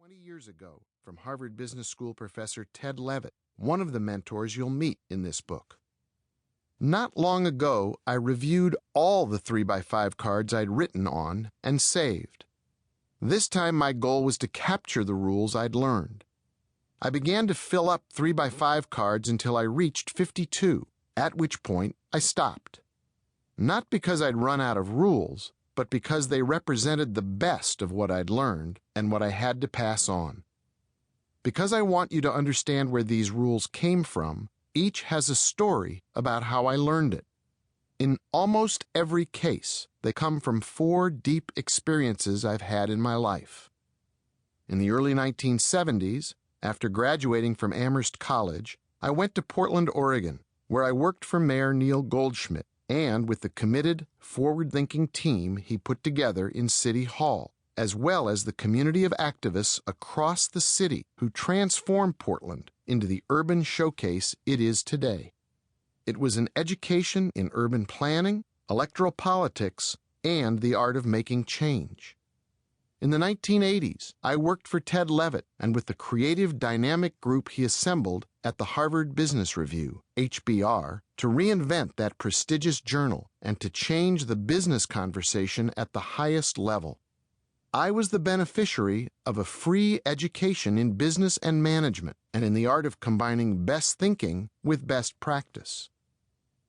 20 years ago from Harvard Business School professor Ted Levitt, one of the mentors you'll meet in this book. Not long ago, I reviewed all the 3x5 cards I'd written on and saved. This time my goal was to capture the rules I'd learned. I began to fill up 3x5 cards until I reached 52, at which point I stopped. Not because I'd run out of rules, but because they represented the best of what I'd learned and what I had to pass on. Because I want you to understand where these rules came from, each has a story about how I learned it. In almost every case, they come from 4 deep experiences I've had in my life. In the early 1970s, after graduating from Amherst College, I went to Portland, Oregon, where I worked for Mayor Neil Goldschmidt and with the committed, forward-thinking team he put together in City Hall, as well as the community of activists across the city who transformed Portland into the urban showcase it is today. It was an education in urban planning, electoral politics, and the art of making change. In the 1980s, I worked for Ted Levitt and with the creative dynamic group he assembled at the Harvard Business Review, HBR, to reinvent that prestigious journal and to change the business conversation at the highest level. I was the beneficiary of a free education in business and management and in the art of combining best thinking with best practice.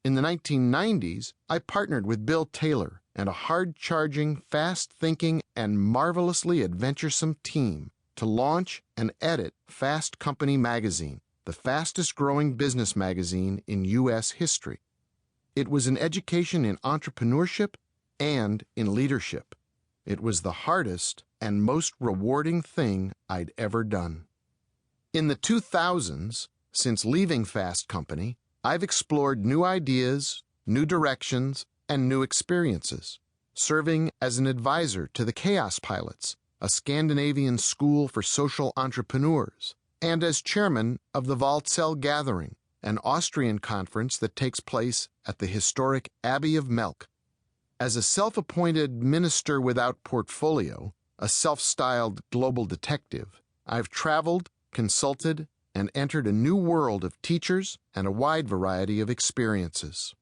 In the 1990s, I partnered with Bill Taylor and a hard-charging, fast-thinking, and marvelously adventuresome team to launch and edit Fast Company magazine, the fastest-growing business magazine in U.S. history. It was an education in entrepreneurship and in leadership. It was the hardest and most rewarding thing I'd ever done. In the 2000s, since leaving Fast Company, I've explored new ideas, new directions, and new experiences, serving as an advisor to the Chaos Pilots, a Scandinavian school for social entrepreneurs, and as chairman of the Waldsell Gathering, an Austrian conference that takes place at the historic Abbey of Melk. As a self-appointed minister without portfolio, a self-styled global detective, I've traveled, consulted, and entered a new world of teachers and a wide variety of experiences.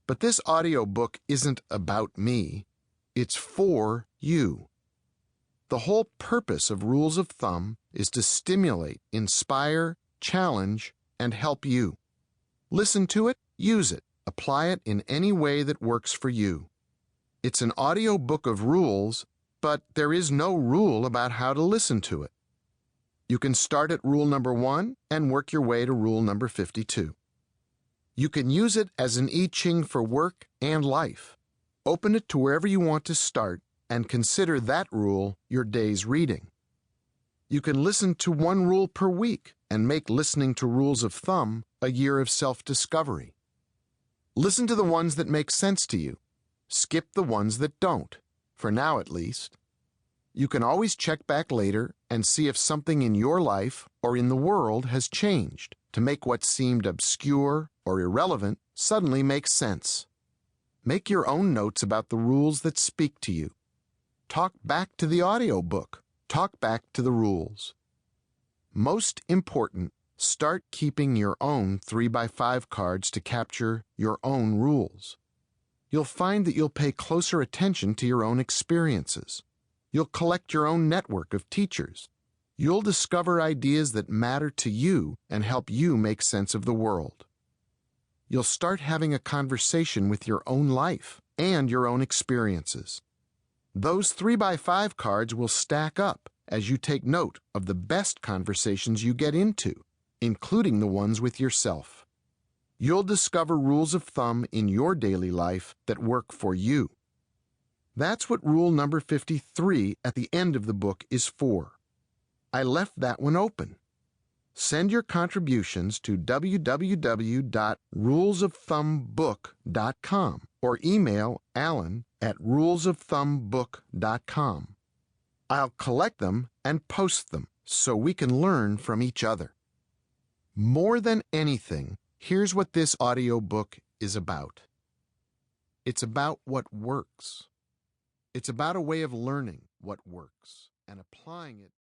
But this audiobook isn't about me. It's for you. The whole purpose of Rules of Thumb is to stimulate, inspire, challenge, and help you. Listen to it, use it, apply it in any way that works for you. It's an audiobook of rules, but there is no rule about how to listen to it. You can start at rule number 1 and work your way to rule number 52. You can use it as an I Ching for work and life. Open it to wherever you want to start and consider that rule your day's reading. You can listen to 1 rule per week and make listening to Rules of Thumb a year of self-discovery. Listen to the ones that make sense to you. Skip the ones that don't, for now at least. You can always check back later and see if something in your life or in the world has changed to make what seemed obscure or irrelevant suddenly make sense. Make your own notes about the rules that speak to you. Talk back to the audiobook. Talk back to the rules. Most important, start keeping your own 3x5 cards to capture your own rules. You'll find that you'll pay closer attention to your own experiences. You'll collect your own network of teachers. You'll discover ideas that matter to you and help you make sense of the world. You'll start having a conversation with your own life and your own experiences. Those 3x5 cards will stack up as you take note of the best conversations you get into, including the ones with yourself. You'll discover rules of thumb in your daily life that work for you. That's what rule number 53 at the end of the book is for. I left that one open. Send your contributions to www.rulesofthumbbook.com or email alan@rulesofthumbbook.com. I'll collect them and post them so we can learn from each other. More than anything, here's what this audiobook is about. It's about what works. It's about a way of learning what works and applying it